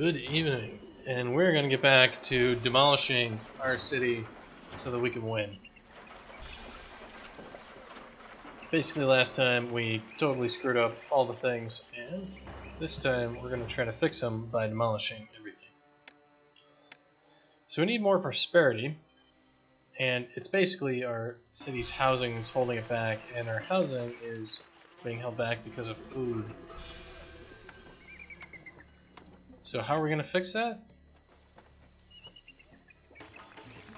Good evening, and we're going to get back to demolishing our city so that we can win. Basically, last time we totally screwed up all the things, and this time we're going to try to fix them by demolishing everything. So we need more prosperity, and it's basically our city's housing is holding it back, and our housing is being held back because of food. So how are we going to fix that?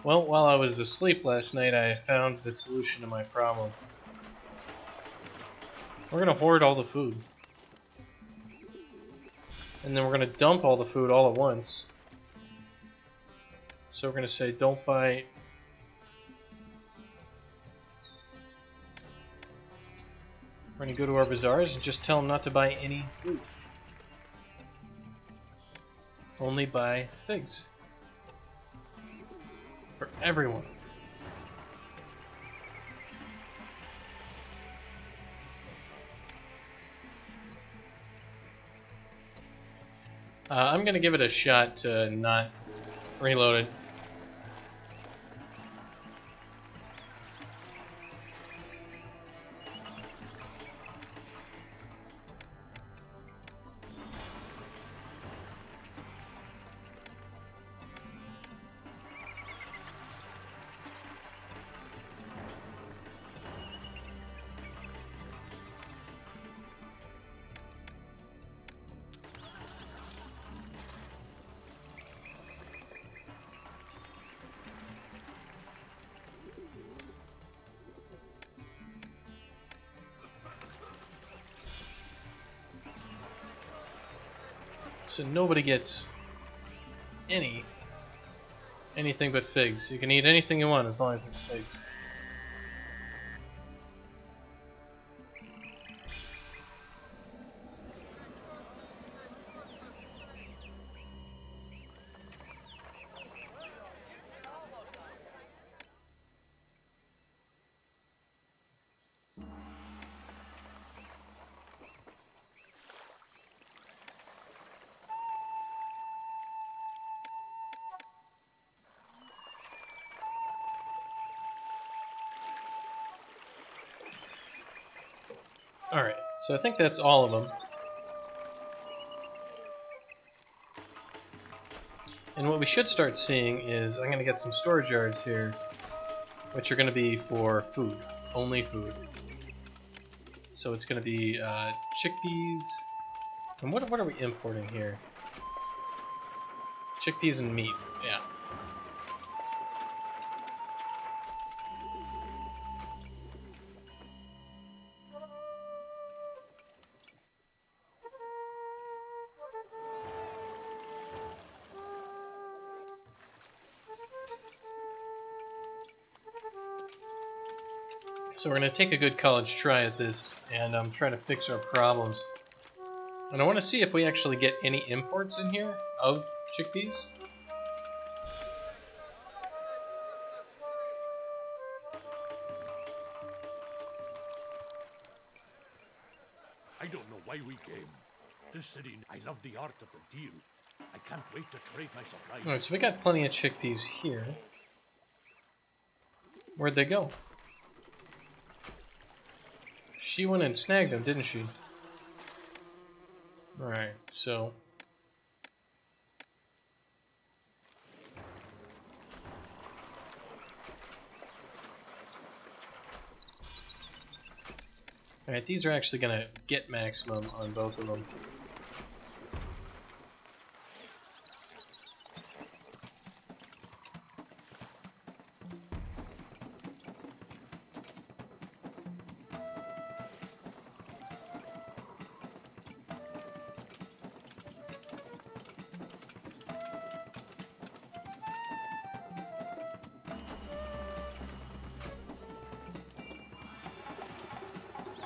Well, while I was asleep last night, I found the solution to my problem. We're going to hoard all the food. And then we're going to dump all the food all at once. So we're going to say, don't buy... We're going to go to our bazaars and just tell them not to buy any food. Only buy figs. For everyone. I'm going to give it a shot to not reload it. So nobody gets anything but figs. You can eat anything you want as long as it's figs. Alright, so I think that's all of them. And what we should start seeing is, I'm going to get some storage yards here, which are going to be for food, only food. So it's going to be chickpeas, and what are we importing here? Chickpeas and meat, yeah. So we're going to take a good college try at this, and try to fix our problems. And I want to see if we actually get any imports in here of chickpeas. I don't know why we came. This city, I love the art of the deal. I can't wait to trade my supplies. Alright, so we got plenty of chickpeas here. Where'd they go? She went and snagged them, didn't she? Alright, so... Alright, these are actually going to get maximum on both of them.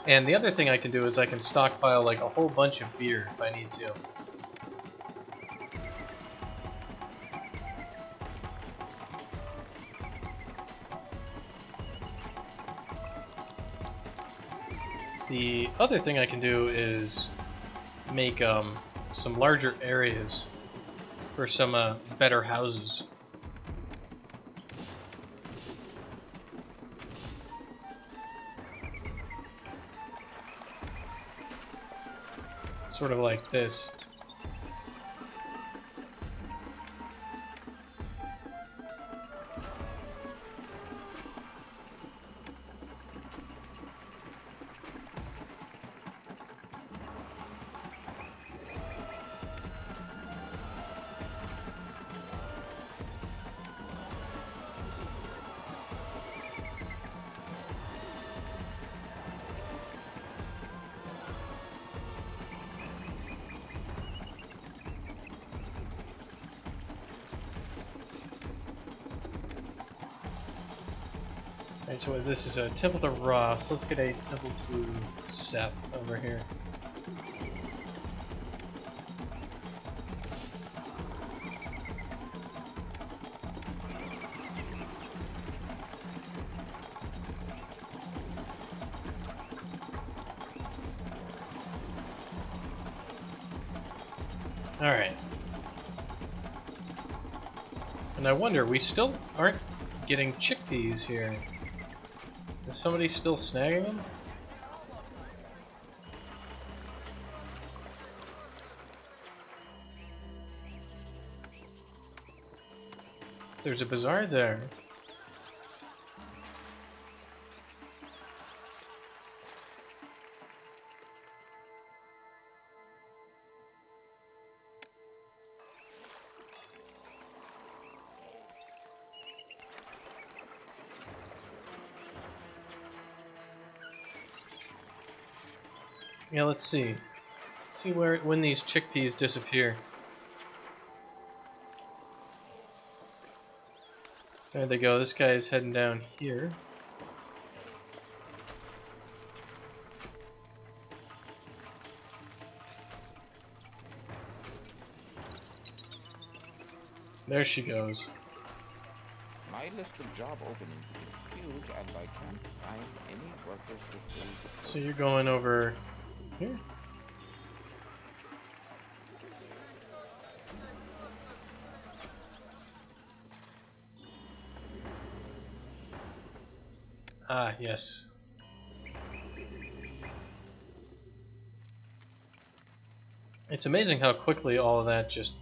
And the other thing I can do is I can stockpile like a whole bunch of beer if I need to. The other thing I can do is make some larger areas for some better houses. Sort of like this. Alright, so this is a temple to Ra, so let's get a temple to Seth over here. Alright. And I wonder, we still aren't getting chickpeas here. Is somebody still snagging them? There's a bazaar there. Yeah, let's see. Let's see when these chickpeas disappear. There they go. This guy is heading down here. There she goes. My list of job openings is huge and I can't find any workers to fill. So you're going over here? Ah, yes. It's amazing how quickly all of that just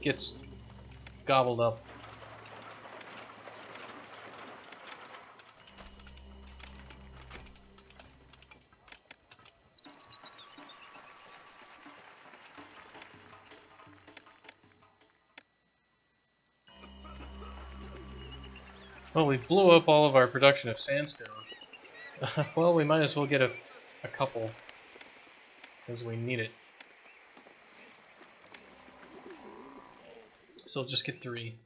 gets gobbled up. Well, we blew up all of our production of sandstone. Well, we might as well get a couple, because we need it. So we'll just get 3.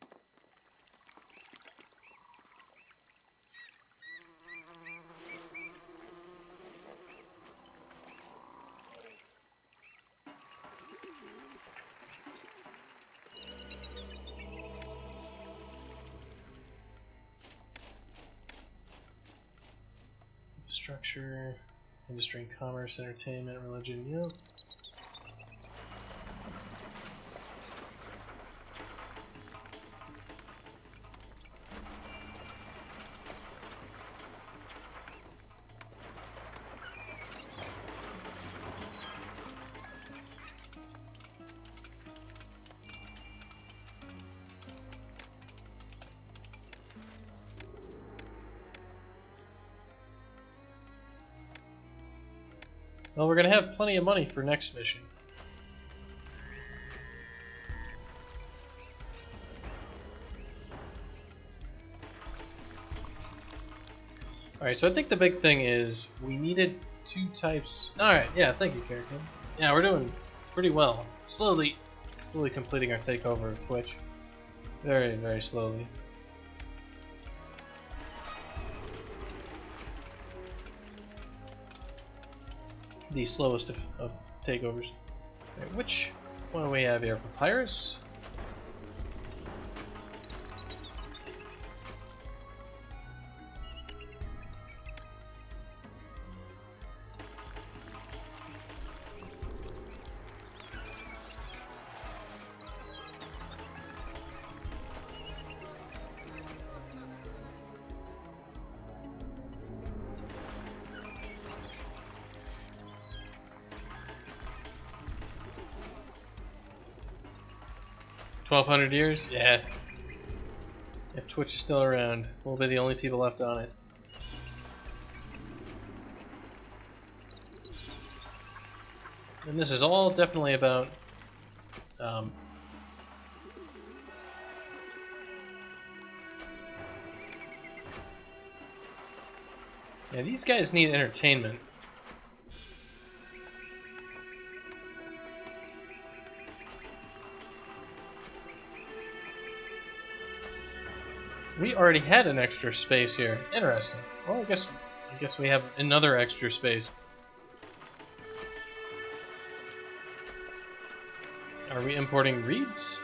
Structure, industry and commerce, entertainment, religion, yep. Well, we're gonna have plenty of money for next mission. Alright, so I think the big thing is we needed 2 types. Alright, yeah, thank you, Karakin. Yeah, we're doing pretty well. Slowly completing our takeover of Twitch. Very, very slowly. The slowest of takeovers. Right, which one do we have here? Papyrus? 1,200 years? Yeah. If Twitch is still around, we'll be the only people left on it. And this is all definitely about yeah, these guys need entertainment. We already had an extra space here. Interesting. Well, I guess we have another extra space. Are we importing reeds?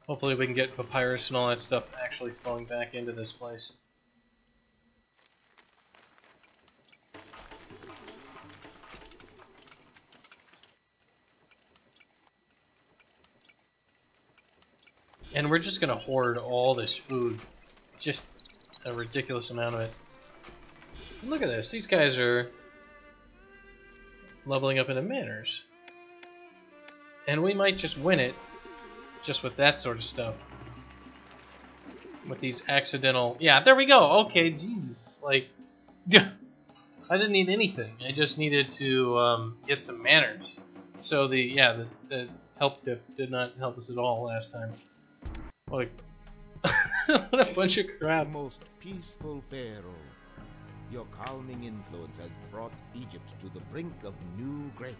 Hopefully we can get papyrus and all that stuff actually flowing back into this place. And we're just gonna hoard all this food. Just a ridiculous amount of it. And look at this, these guys are leveling up into manners. And we might just win it just with that sort of stuff. With these accidental... Yeah, there we go! Okay, Jesus. Like, I didn't need anything. I just needed to get some manners. So the help tip did not help us at all last time. Like, what a bunch of crap. Most peaceful Pharaoh. Your calming influence has brought Egypt to the brink of new greatness.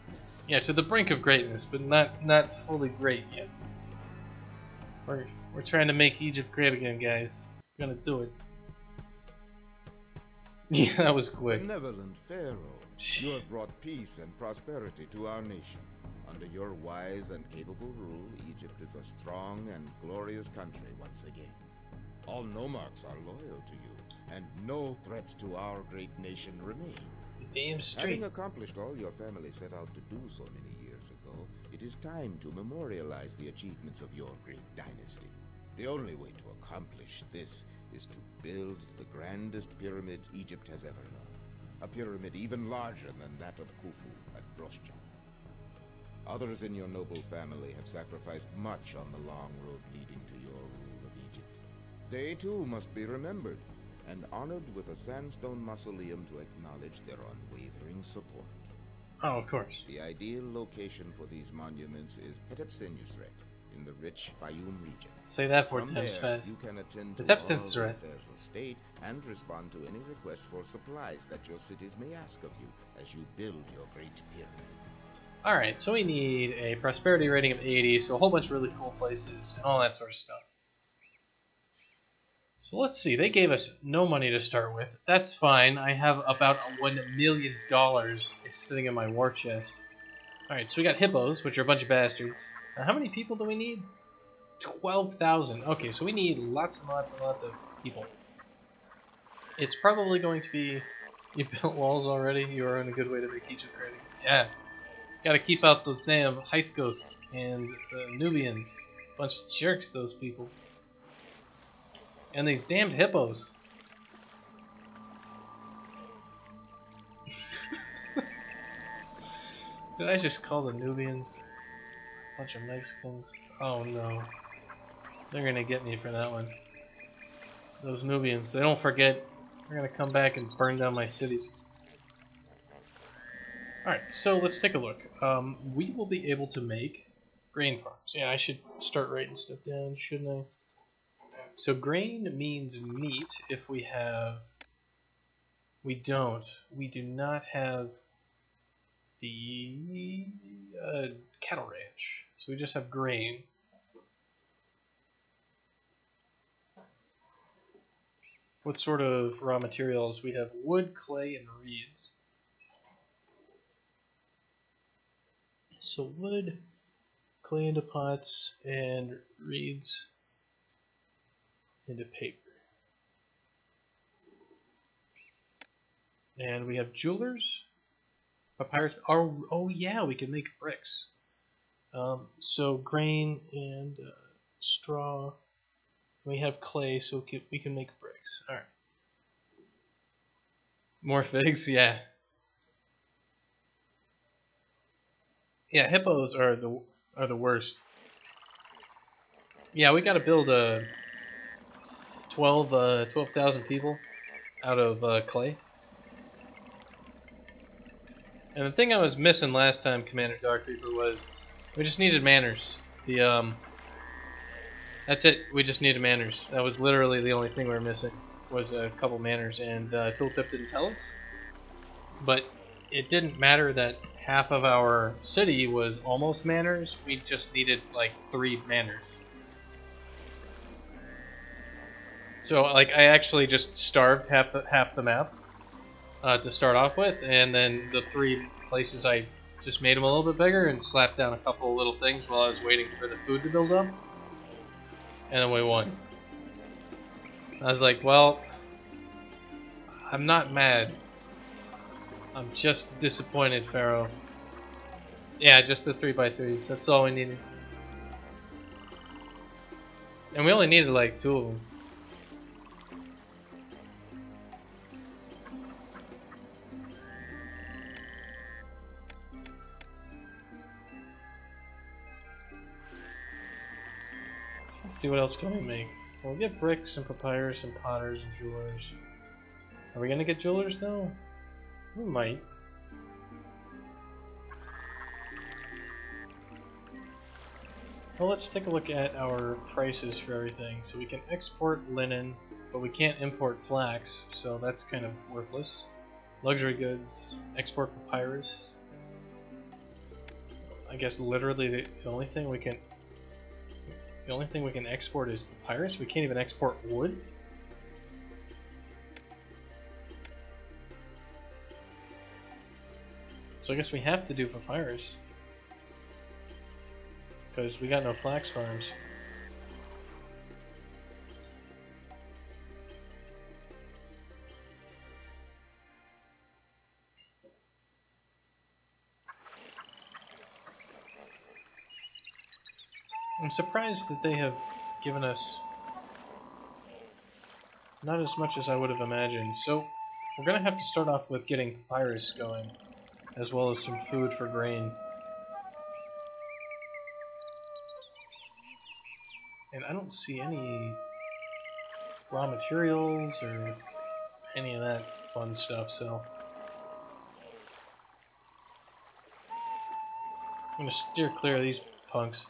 Yeah, to the brink of greatness, but not fully great yet. We're trying to make Egypt great again, guys. We're gonna do it. Yeah, that was quick. Benevolent Pharaoh, you have brought peace and prosperity to our nation. Under your wise and capable rule, Egypt is a strong and glorious country once again. All nomarchs are loyal to you, and no threats to our great nation remain. Damn straight. Having accomplished all your family set out to do so many years ago, it is time to memorialize the achievements of your great dynasty. The only way to accomplish this is to build the grandest pyramid Egypt has ever known. A pyramid even larger than that of Khufu at Rosja. Others in your noble family have sacrificed much on the long road leading to your rule of Egypt. They too must be remembered and honored with a sandstone mausoleum to acknowledge their unwavering support. Oh, of course. The ideal location for these monuments is Hetepsenusret in the rich Fayum region. Say that 4 From times there, fast. you can attend to all Hetepsenusret. the affairs of state and respond to any requests for supplies that your cities may ask of you as you build your great pyramid. Alright, so we need a prosperity rating of 80, so a whole bunch of really cool places and all that sort of stuff. So let's see, they gave us no money to start with. That's fine, I have about $1 million sitting in my war chest. Alright, so we got hippos, which are a bunch of bastards. Now, how many people do we need? 12,000. Okay, so we need lots and lots and lots of people. It's probably going to be... You built walls already? You are in a good way to make Egypt ready. Yeah. Gotta keep out those damn Hyksos and the Nubians. Bunch of jerks, those people. And these damned hippos. Did I just call the Nubians a bunch of Mexicans? Oh no. They're gonna get me for that one. Those Nubians, they don't forget. They're gonna come back and burn down my cities. Alright, so let's take a look. We will be able to make grain farms. Yeah, I should start writing stuff down, shouldn't I? So grain means meat if we have... We do not have the cattle ranch. So we just have grain. What sort of raw materials? We have wood, clay, and reeds. So wood, clay into pots, and reeds into paper. And we have jewelers, papyrus. Oh yeah, we can make bricks. So grain and straw. We have clay, so we can make bricks. All right. More figs, yeah. Yeah, hippos are the worst. Yeah, we got to build 12,000 people out of clay. And the thing I was missing last time, Commander Dark Reaper, was we just needed manners. That's it. We just needed manners. That was literally the only thing we were missing, was a couple manners, and Tooltip didn't tell us. But it didn't matter that half of our city was almost manners. We just needed like 3 manners. So like I actually just starved half the map to start off with, and then the 3 places I just made them a little bit bigger and slapped down a couple of little things while I was waiting for the food to build up. And then we won. I was like, well, I'm not mad. I'm just disappointed, Pharaoh. Yeah, just the 3x3s. That's all we needed. And we only needed like 2 of them. Let's see what else can we make. We'll get bricks and papyrus and potters and jewelers. Are we gonna get jewelers though? We might. Well, let's take a look at our prices for everything. So we can export linen, but we can't import flax, so that's kind of worthless. Luxury goods, export papyrus. I guess literally the only thing we can export is papyrus. We can't even export wood. So I guess we have to do papyrus, because we got no flax farms. I'm surprised that they have given us not as much as I would have imagined. So we're gonna have to start off with getting papyrus going, as well as some food for grain. And I don't see any raw materials or any of that fun stuff, so I'm gonna steer clear of these punks.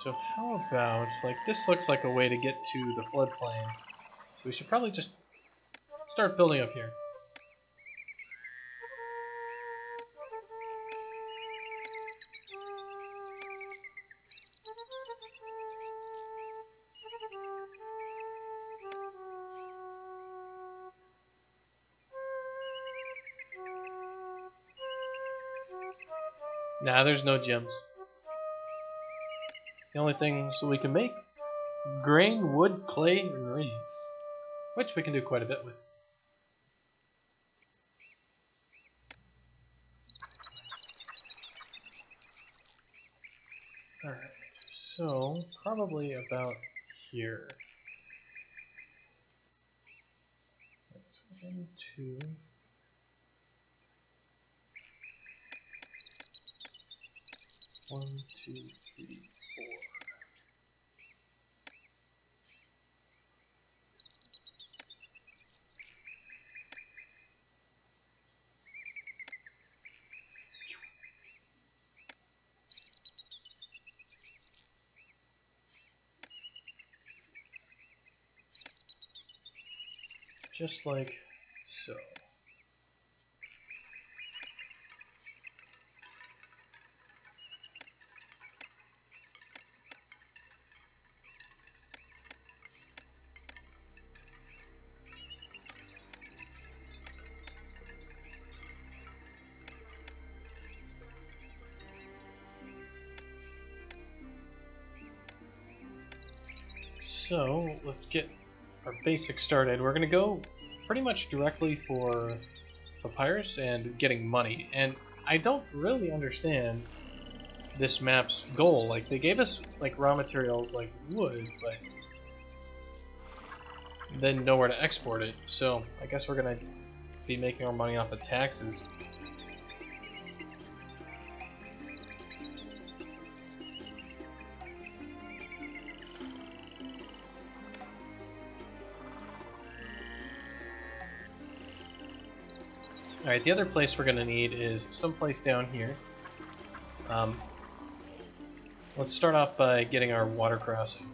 So how about, like, this looks like a way to get to the floodplain. So we should probably just start building up here. Nah, there's no gems. The only things we can make: grain, wood, clay, and reeds. Which we can do quite a bit with. Alright, so probably about here. That's 1, 2. One, 2, 3, 4. Just like So. So, let's get our basics started. We're going to go pretty much directly for papyrus and getting money. And I don't really understand this map's goal. Like, they gave us like raw materials like wood, but then nowhere to export it. So, I guess we're going to be making our money off of taxes. Alright, the other place we're going to need is someplace down here. Let's start off by getting our water crossing.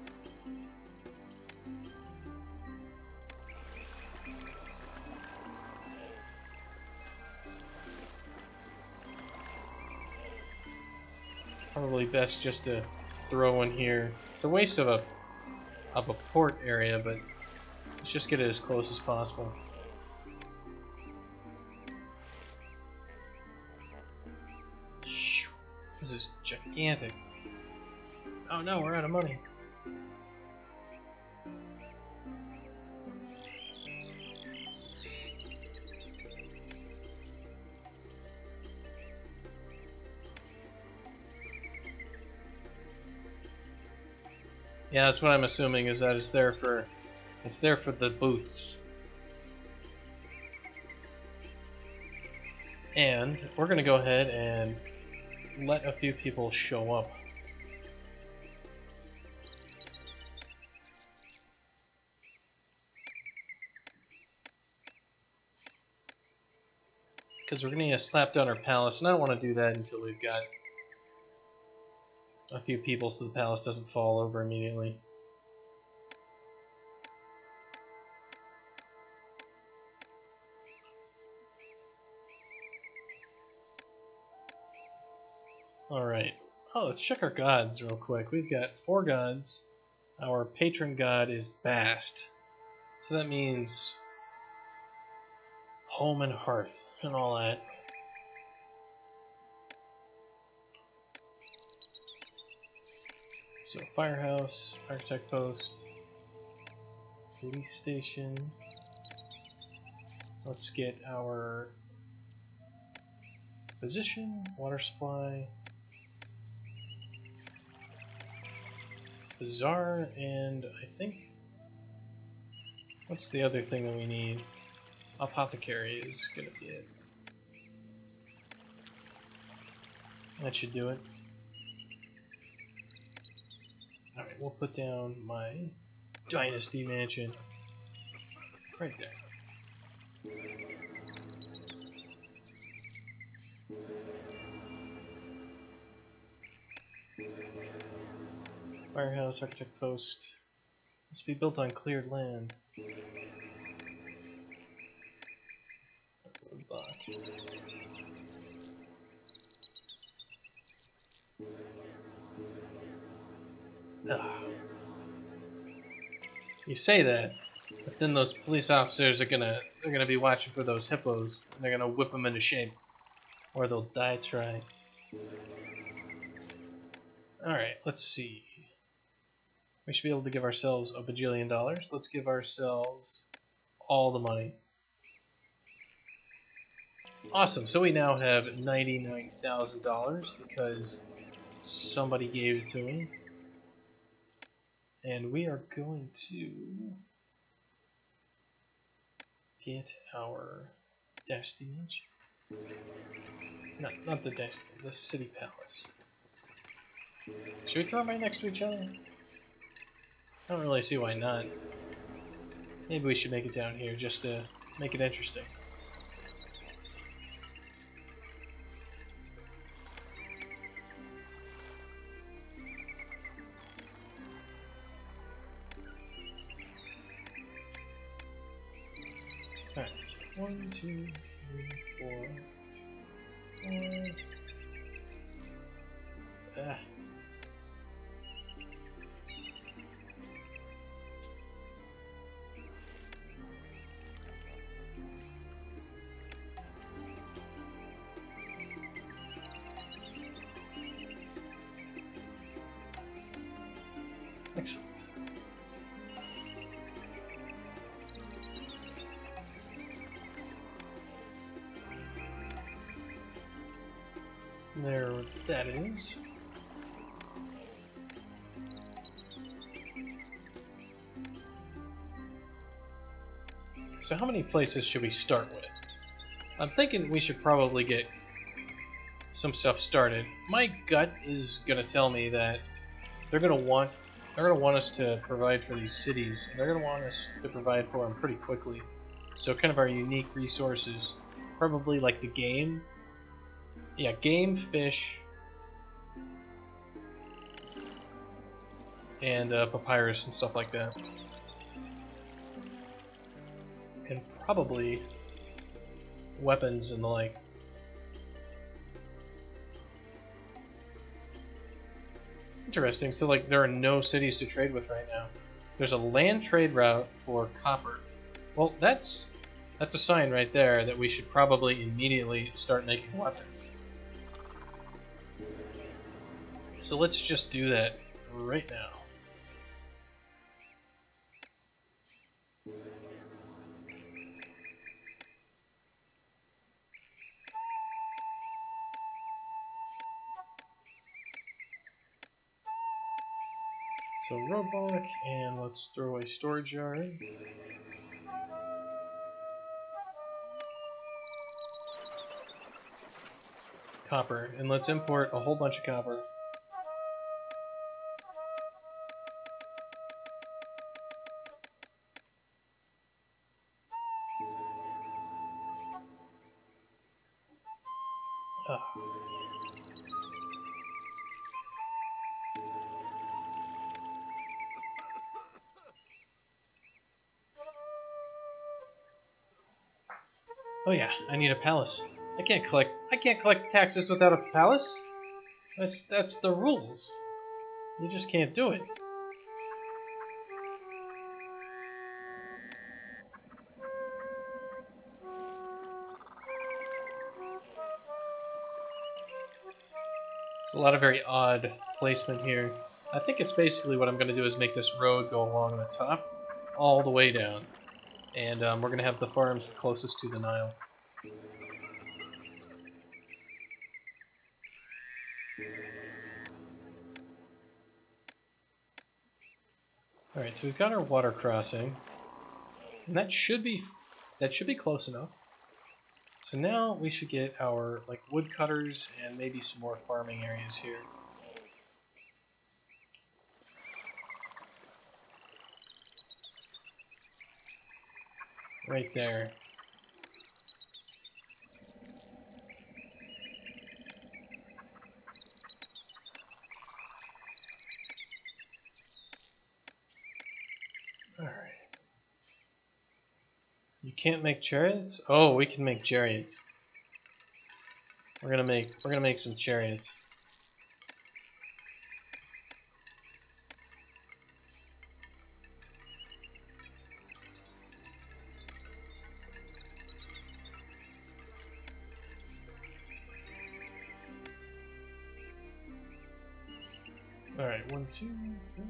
Probably best just to throw one here. It's a waste of a port area, but let's just get it as close as possible. This is gigantic. Oh no, we're out of money. Yeah, that's what I'm assuming, is that it's there for the boots. And we're gonna go ahead and let a few people show up. Because we're gonna need to slap down our palace, and I don't want to do that until we've got a few people so the palace doesn't fall over immediately. Alright. Oh, let's check our gods real quick. We've got 4 gods. Our patron god is Bast. So that means home and hearth and all that. So firehouse, architect post, police station. Let's get our position, water supply, bazaar, and I think, what's the other thing that we need? Apothecary is gonna be it. That should do it. Alright, we'll put down my dynasty mansion right there. Firehouse, architect post. Must be built on cleared land. Ugh. You say that, but then those police officers are they're gonna be watching for those hippos, and they're gonna whip them into shape, or they'll die trying. All right, let's see. We should be able to give ourselves a bajillion dollars. Let's give ourselves all the money. Awesome. So we now have $99,000 because somebody gave it to me. And we are going to get our destination. Not the destination, the city palace. Should we throw them right next to each other? I don't really see why not. Maybe we should make it down here just to make it interesting. Alright, so 1, 2, 3, 4, 5. Ah. Excellent. There that is. So how many places should we start with? I'm thinking we should probably get some stuff started. My gut is gonna tell me that they're gonna want us to provide for these cities, and they're gonna want us to provide for them pretty quickly. So kind of our unique resources, probably like the game. Yeah, game, fish, and papyrus and stuff like that. And probably weapons and the like. Interesting, so like there are no cities to trade with right now. There's a land trade route for copper. Well, that's a sign right there that we should probably immediately start making weapons. So let's just do that right now. So roadblock, and let's throw away storage yard. Copper, and let's import a whole bunch of copper. Oh yeah, I need a palace. I can't collect taxes without a palace. That's the rules. You just can't do it. It's a lot of very odd placement here. I think it's basically what I'm going to do is make this road go along the top, all the way down. And we're going to have the farms closest to the Nile. Alright, so we've got our water crossing. And that should be close enough. So now we should get our like woodcutters and maybe some more farming areas here. Right there. Alright. You can't make chariots? Oh, we can make chariots. We're gonna make some chariots. Alright, 1, 2, 3.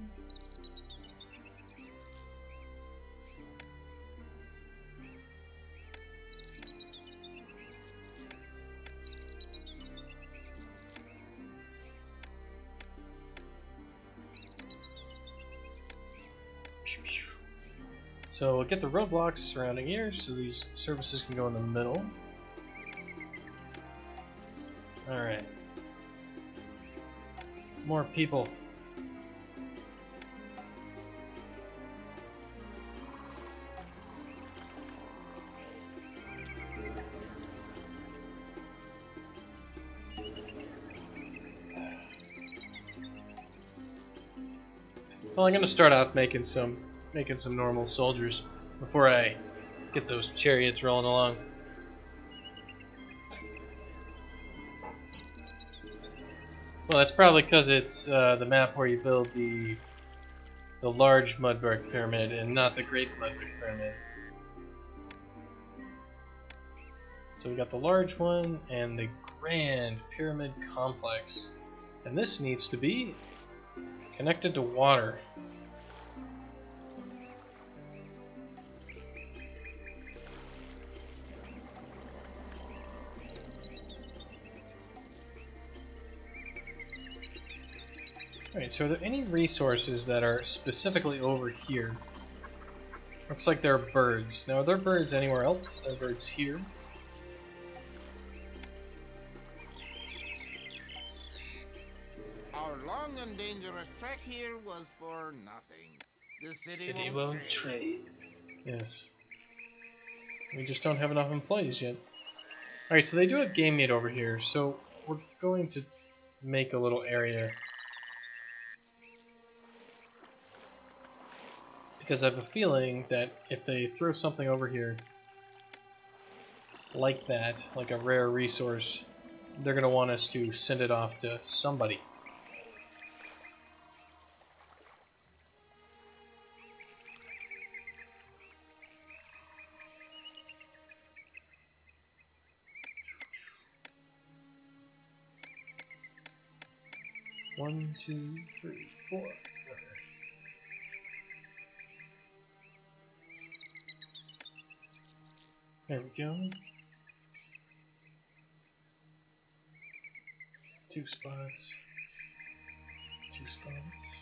So we'll get the roadblocks surrounding here, so these services can go in the middle. Alright. More people. Well, I'm gonna start off making some normal soldiers before I Get those chariots rolling along. Well, that's probably because it's the map where you build the large mud brick pyramid and not the great mud brick pyramid. So we got the large one and the grand pyramid complex. And this needs to be connected to water. Alright, so are there any resources that are specifically over here? Looks like there are birds. Now, are there birds anywhere else? Are there birds here? Our long and dangerous trek here was for nothing. The City won't trade. Yes. We just don't have enough employees yet. Alright, so they do have game meat over here, so we're going to make a little area. Because I have a feeling that if they throw something over here like that, like a rare resource, they're going to want us to send it off to somebody. One, two, three, four. There we go. 2 spots. 2 spots.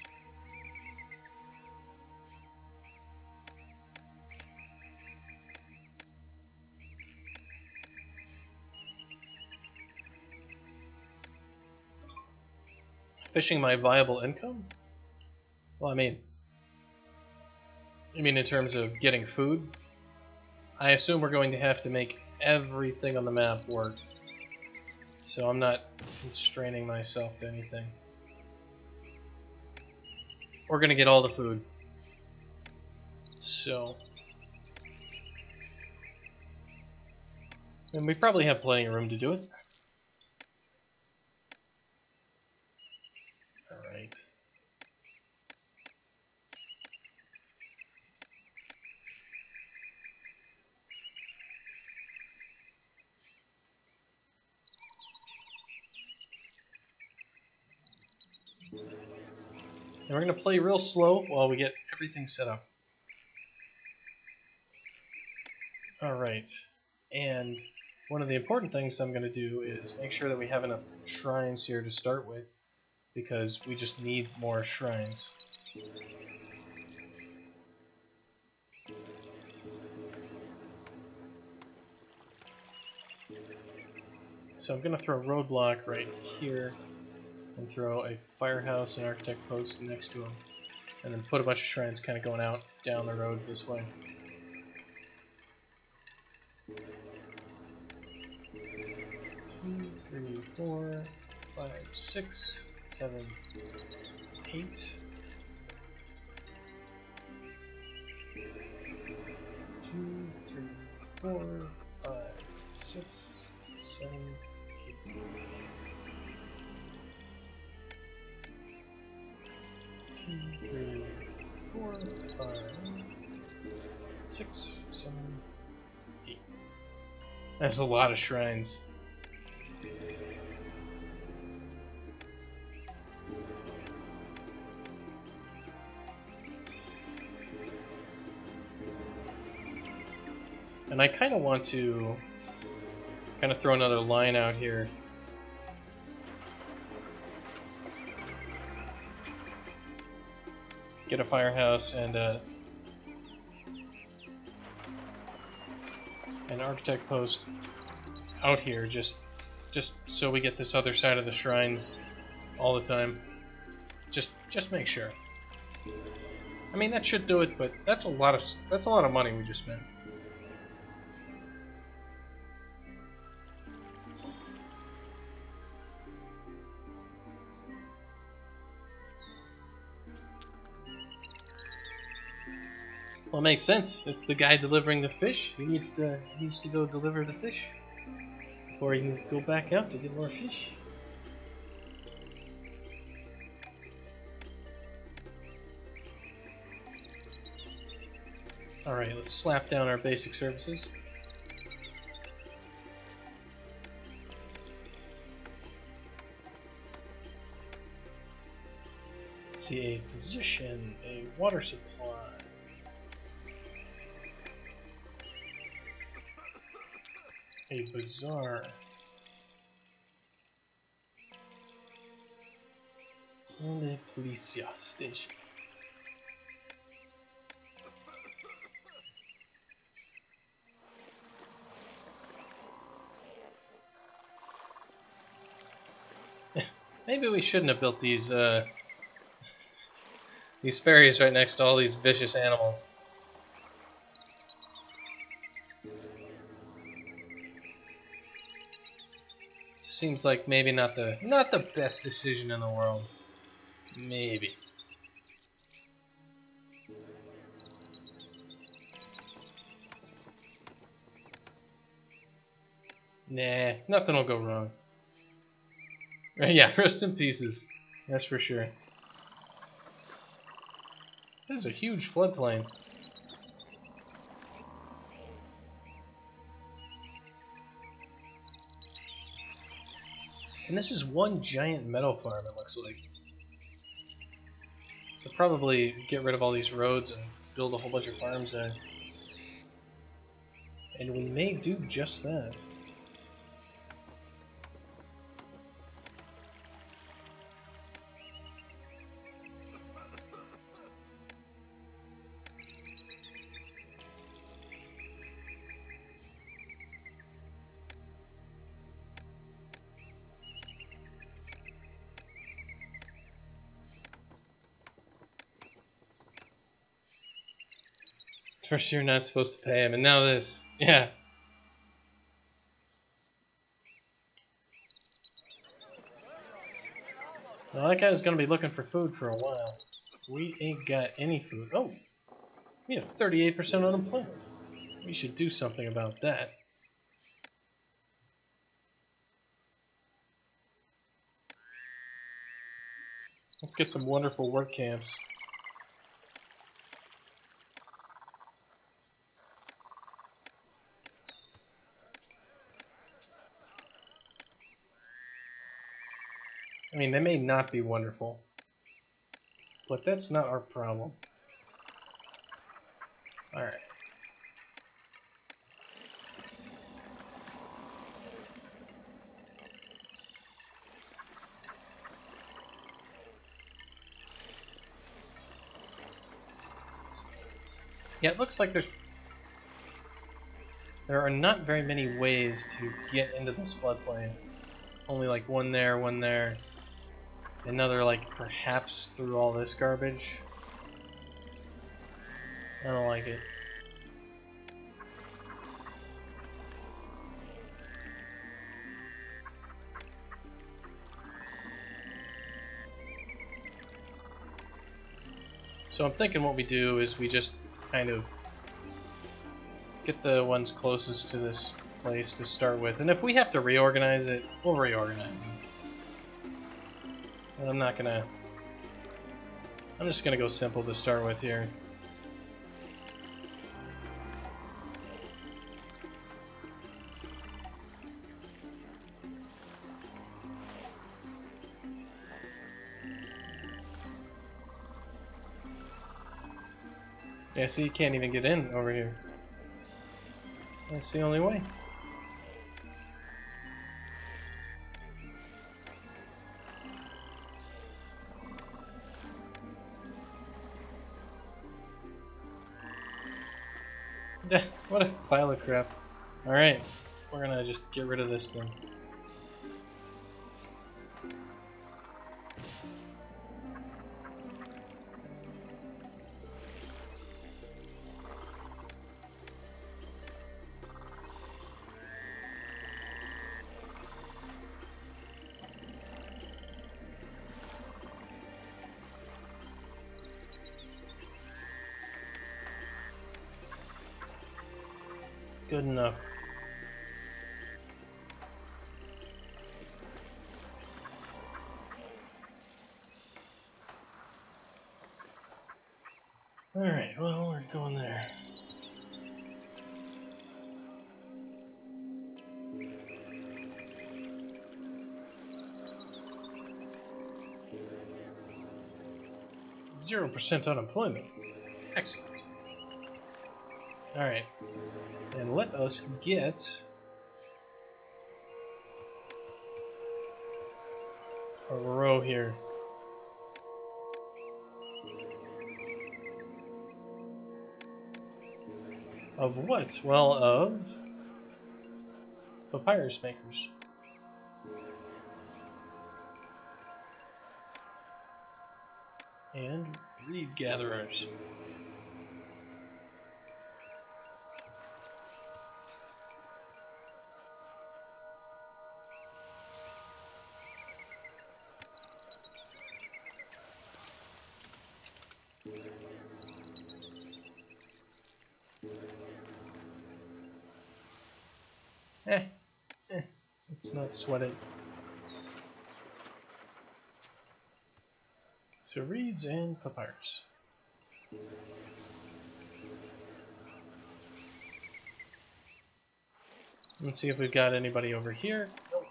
Fishing my viable income? Well, I mean in terms of getting food? I assume we're going to have to make everything on the map work. So I'm not constraining myself to anything. We're going to get all the food. So... and we probably have plenty of room to do it. Alright. And we're going to play real slow while we get everything set up. Alright, and one of the important things I'm going to do is make sure that we have enough shrines here to start with, because we just need more shrines. So I'm going to throw a roadblock right here, and throw a firehouse and architect post next to them, and then put a bunch of shrines kind of going out down the road this way. 2, 3, 4, 5, 6, 7, 8. 2, 3, 4, 5, 6, 7, 8. 2, 3, 4, 5, 6, 7, 8. That's a lot of shrines. And I kind of want to throw another line out here. Get a firehouse and an architect post out here, just so we get this other side of the shrines all the time. Just make sure. I mean, that should do it, but that's a lot of money we just spent. Well, it makes sense. It's the guy delivering the fish. He needs to go deliver the fish before he can go back out to get more fish. Alright, let's slap down our basic services. Let's see, a physician, a water supply. A bazaar. And a policia station. Maybe we shouldn't have built these ferries right next to all these vicious animals. Just seems like maybe not the best decision in the world. Maybe. Nah, nothing will go wrong. Yeah, rest in pieces. That's for sure. This is a huge floodplain. And this is one giant meadow farm, it looks like. They'll probably get rid of all these roads and build a whole bunch of farms there. And we may do just that. First you're not supposed to pay him, and now this. Yeah. Well, that guy's gonna be looking for food for a while. We ain't got any food. Oh! We have 38% unemployment. We should do something about that. Let's get some wonderful work camps. I mean, they may not be wonderful, but that's not our problem. Alright. Yeah, it looks like there are not very many ways to get into this floodplain. Only like one there, another like perhaps through all this garbage. I don't like it. So I'm thinking what we do is we just kind of get the ones closest to this place to start with, and if we have to reorganize it, we'll reorganize it. But I'm just gonna go simple to start with here. Yeah, see, you can't even get in over here. That's the only way. What a pile of crap. Alright, we're gonna just get rid of this thing. Good enough. Alright, well, we're going there. %0 unemployment. Excellent. Alright. And let us get a row here. Of what? Well, of papyrus makers. And reed gatherers. Let's not sweat it. So reeds and papyrus. Let's see if we've got anybody over here. Nope.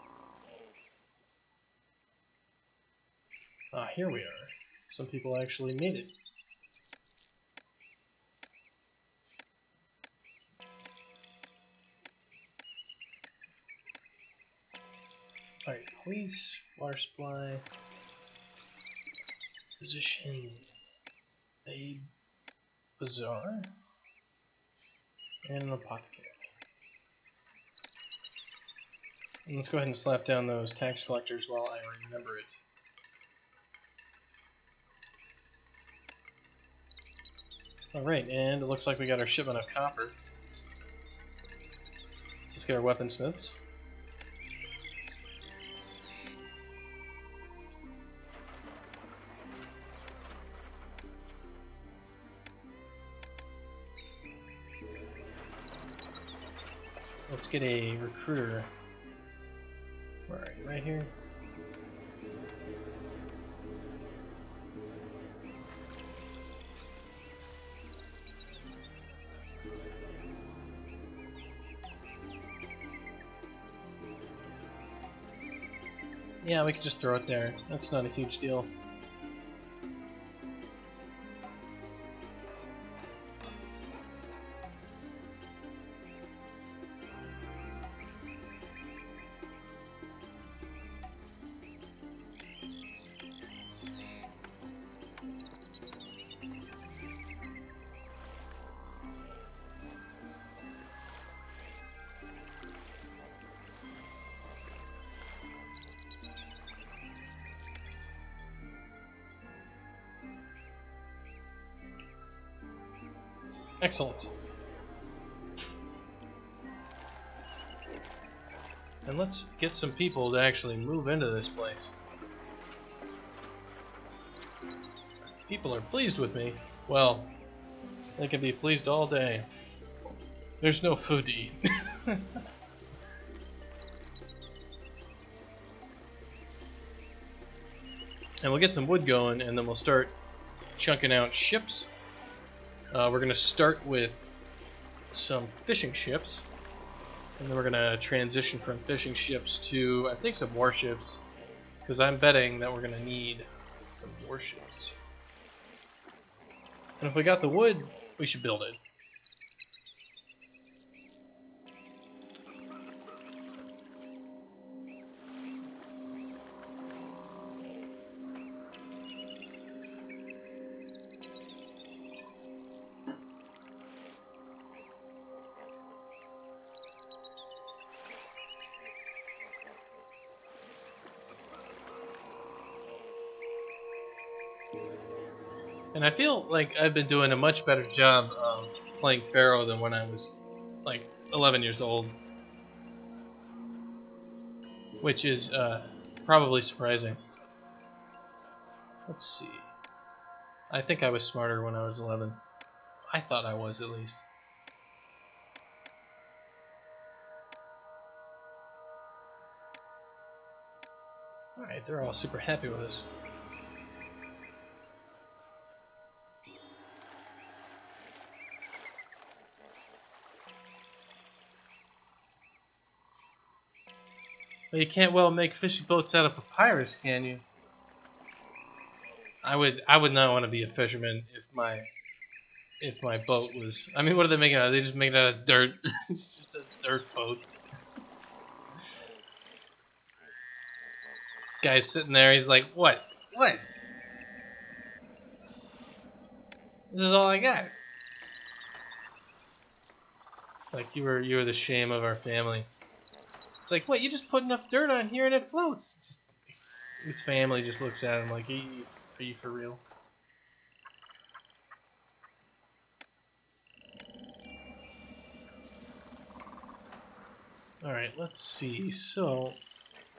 Ah, here we are. Some people actually made it. Alright, police, water supply, physician, a bazaar, and an apothecary. And let's go ahead and slap down those tax collectors while I remember it. Alright, and it looks like we got our shipment of copper. So let's get our weaponsmiths. Let's get a recruiter. Where are you? Right here? Yeah, we could just throw it there. That's not a huge deal. Excellent. And let's get some people to actually move into this place. People are pleased with me. Well, they can be pleased all day. There's no food to eat. And we'll get some wood going, and then we'll start chunking out ships. We're going to start with some fishing ships, and then we're going to transition from fishing ships to, I think, some warships, because I'm betting that we're going to need some warships. And if we got the wood, we should build it. And I feel like I've been doing a much better job of playing Pharaoh than when I was like 11 years old. Which is probably surprising. Let's see. I think I was smarter when I was 11. I thought I was, at least. Alright, they're all super happy with us. Well, you can't well make fishing boats out of papyrus, can you? I would not want to be a fisherman if my boat was. I mean, what are they making out of? They just make it out of dirt. It's just a dirt boat. Guy's sitting there. He's like, "What? What? This is all I got." It's like you were the shame of our family. It's like, what? You just put enough dirt on here and it floats. Just his family just looks at him like, "Are you for real?" All right, let's see. So,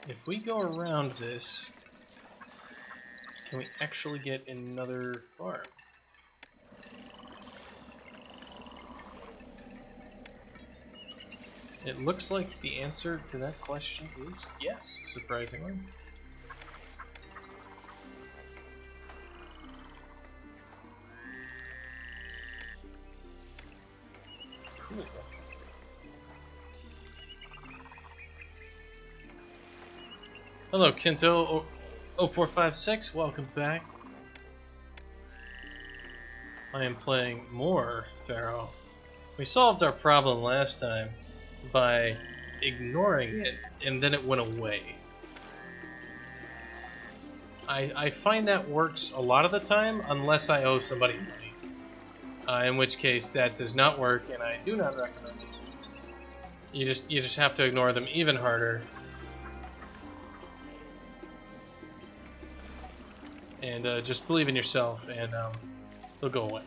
if we go around this, can we actually get another farm? It looks like the answer to that question is yes, surprisingly. Cool. Hello, Kinto 0456, welcome back. I am playing more Pharaoh. We solved our problem last time by ignoring it, and then it went away. I find that works a lot of the time, unless I owe somebody money. In which case, that does not work, and I do not recommend it. You just have to ignore them even harder. And just believe in yourself, and they'll go away.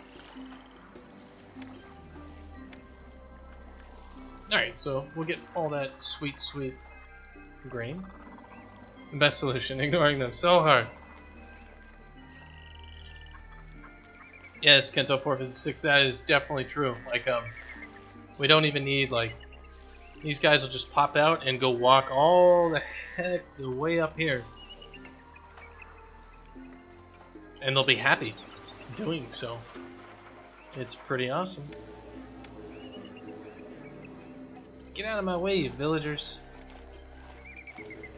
Alright, so we'll get all that sweet, sweet grain. Best solution, ignoring them so hard. Yes, Kento 456, that is definitely true. Like, we don't even need, like, these guys will just pop out and go walk all the heck the way up here. And they'll be happy doing so. It's pretty awesome. Get out of my way, you villagers.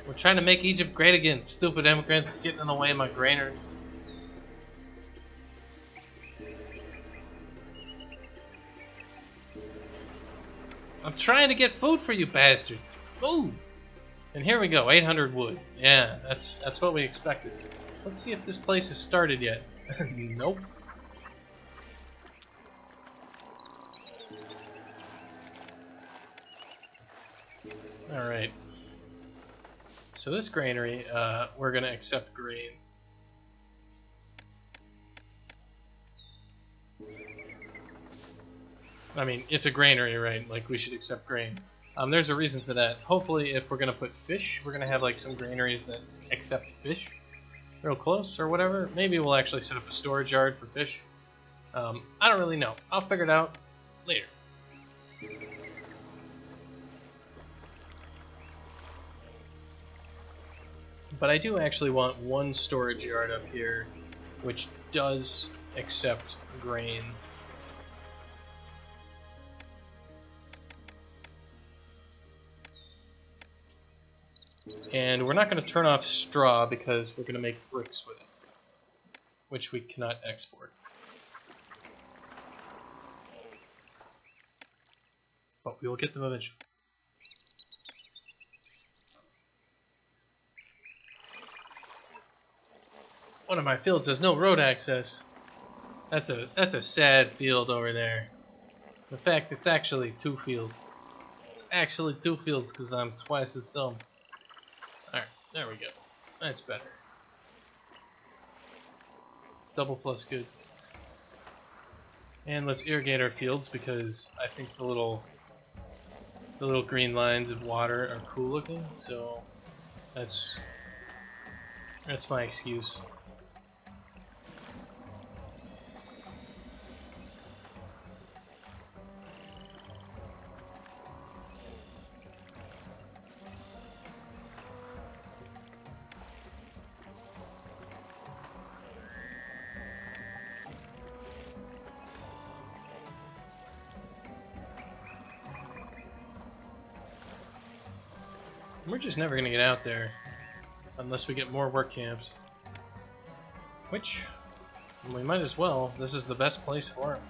We're trying to make Egypt great again. Stupid immigrants getting in the way of my granaries. I'm trying to get food for you bastards. Food! And here we go, 800 wood. Yeah, that's what we expected. Let's see if this place has started yet. Nope. Alright. So this granary, we're gonna accept grain. I mean, it's a granary, right? Like, we should accept grain. There's a reason for that. Hopefully, if we're gonna put fish, we're gonna have, like, some granaries that accept fish. Real close, or whatever. Maybe we'll actually set up a storage yard for fish. I don't really know. I'll figure it out later. But I do actually want one storage yard up here, which does accept grain. And we're not going to turn off straw because we're going to make bricks with it, which we cannot export. But we will get them eventually. One of my fields has no road access. That's a sad field over there. In fact, it's actually 2 fields. It's actually 2 fields because I'm twice as dumb. Alright, there we go. That's better. Double plus good. And let's irrigate our fields because I think the little green lines of water are cool looking, so that's my excuse. We're just never gonna get out there unless we get more work camps. Which, we might as well. This is the best place for it.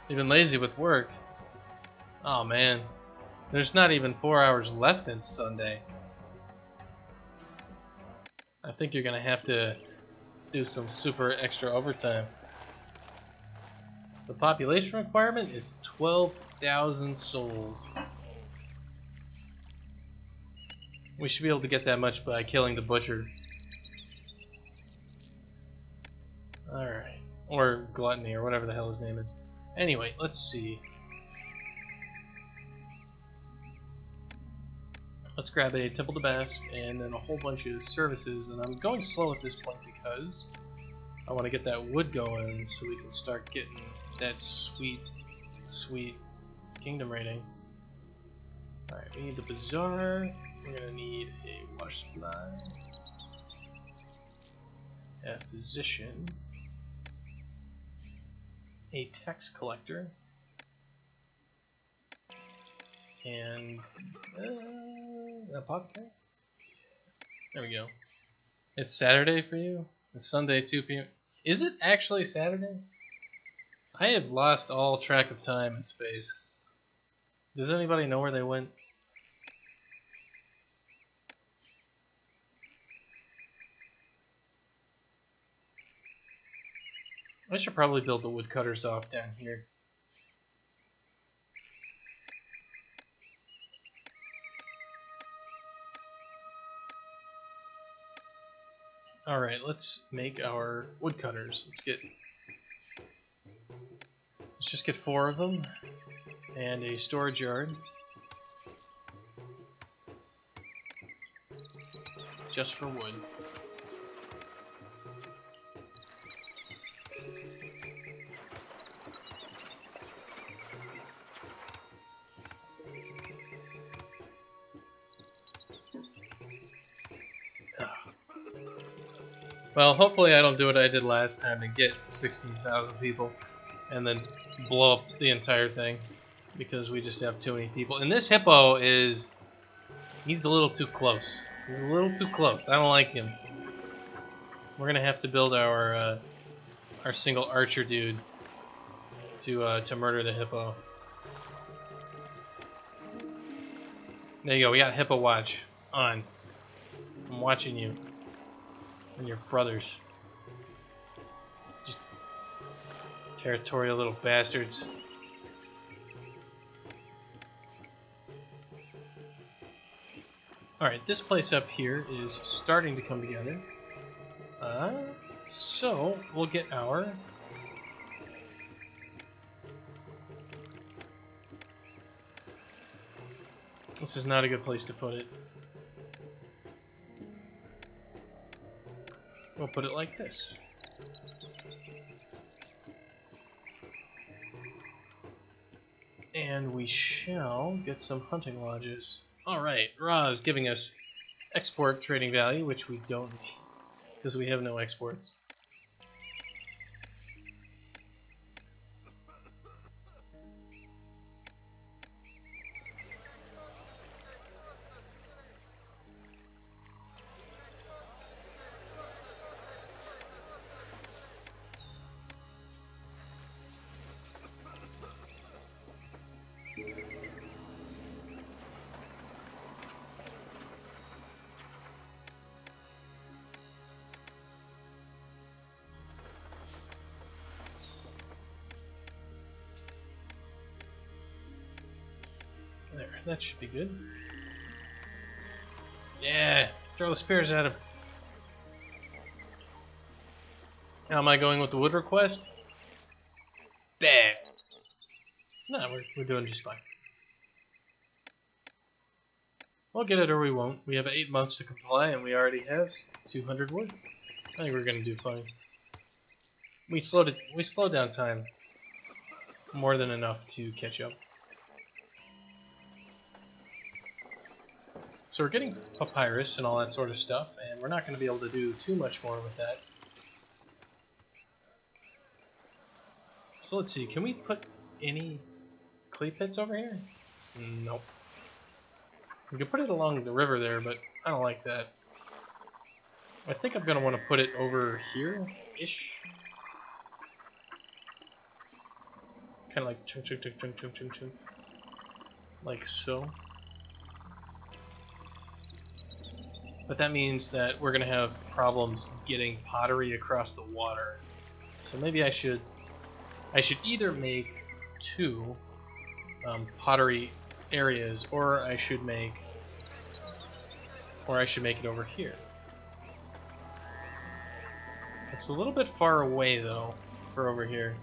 You've been lazy with work. Oh man, there's not even 4 hours left in Sunday. I think you're gonna have to do some super extra overtime. The population requirement is 12,000 souls. We should be able to get that much by killing the butcher. Alright. Or gluttony, or whatever the hell his name is. Anyway, let's see. Let's grab a Temple to Bast and then a whole bunch of services. And I'm going slow at this point because I want to get that wood going so we can start getting that sweet, sweet kingdom rating. Alright, we need the bazaar. We're gonna need a water supply, a physician, a tax collector, and an apothecary. There we go. It's Saturday for you? It's Sunday, 2 p.m. Is it actually Saturday? I have lost all track of time and space. Does anybody know where they went? I should probably build the woodcutters off down here. Alright, let's make our woodcutters. Let's just get 4 of them and a storage yard. Just for wood. Well, hopefully I don't do what I did last time and get 16,000 people and then blow up the entire thing because we just have too many people. And this hippo he's a little too close. He's a little too close. I don't like him. We're gonna have to build our single archer dude to murder the hippo. There you go. We got hippo watch on. I'm watching you. And your brothers. Just territorial little bastards. Alright, this place up here is starting to come together. So we'll get our This is not a good place to put it. We'll put it like this. And we shall get some hunting lodges. Alright, Ra is giving us export trading value, which we don't need, because we have no exports. There, that should be good. Yeah, throw the spears at him. How am I going with the wood request? Bad. No, we're doing just fine. We'll get it or we won't. We have 8 months to comply and we already have 200 wood. I think we're gonna do fine. We slowed down time more than enough to catch up. So we're getting papyrus and all that sort of stuff, and we're not going to be able to do too much more with that. So let's see, can we put any clay pits over here? Nope. We could put it along the river there, but I don't like that. I think I'm going to want to put it over here-ish. Kind of like chunk, chunk, chunk, chunk, chunk, chunk, chunk. Like so. But that means that we're going to have problems getting pottery across the water. So maybe I should either make two pottery areas, or I should make it over here. It's a little bit far away though for over here.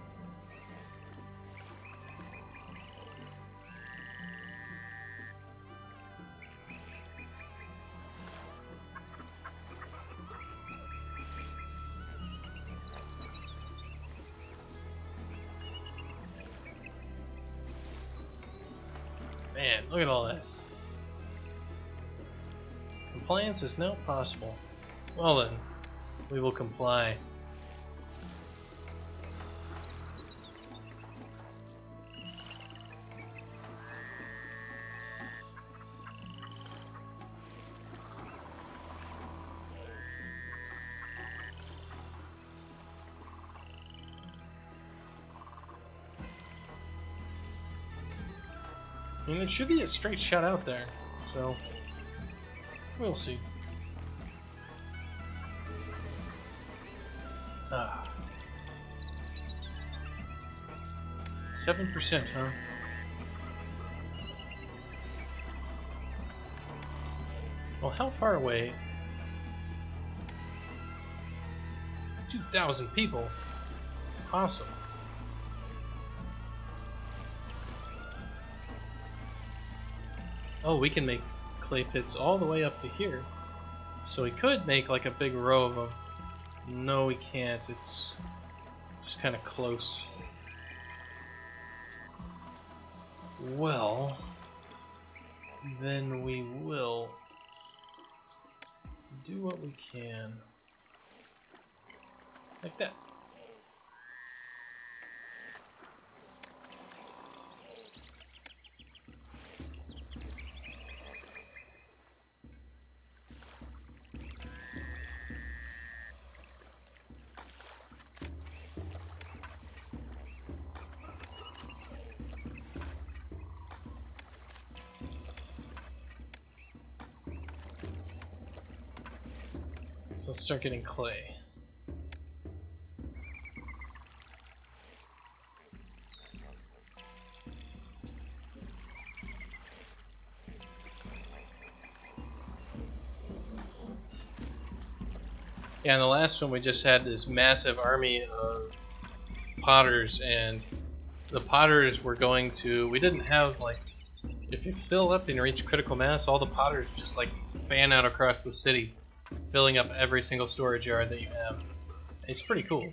Man, look at all that. Compliance is now possible. Well then, we will comply. I mean, it should be a straight shot out there, so we'll see. 7%, huh? Well, how far away? 2,000 people. Awesome. Oh, we can make clay pits all the way up to here. So we could make like a big row of them. No, we can't. It's just kind of close. Well, then we will do what we can. Like that. So let's start getting clay. Yeah, in the last one we just had this massive army of potters, and the potters were going to... We didn't have, like... If you fill up and reach critical mass, all the potters just, like, fan out across the city, filling up every single storage yard that you have. It's pretty cool.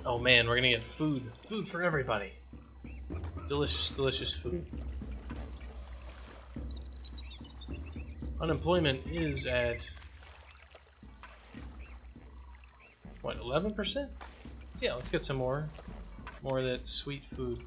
Oh man, we're gonna get food. Food for everybody. Delicious, delicious food. Unemployment is at... what, 11%? So yeah, let's get some more. More of that sweet food.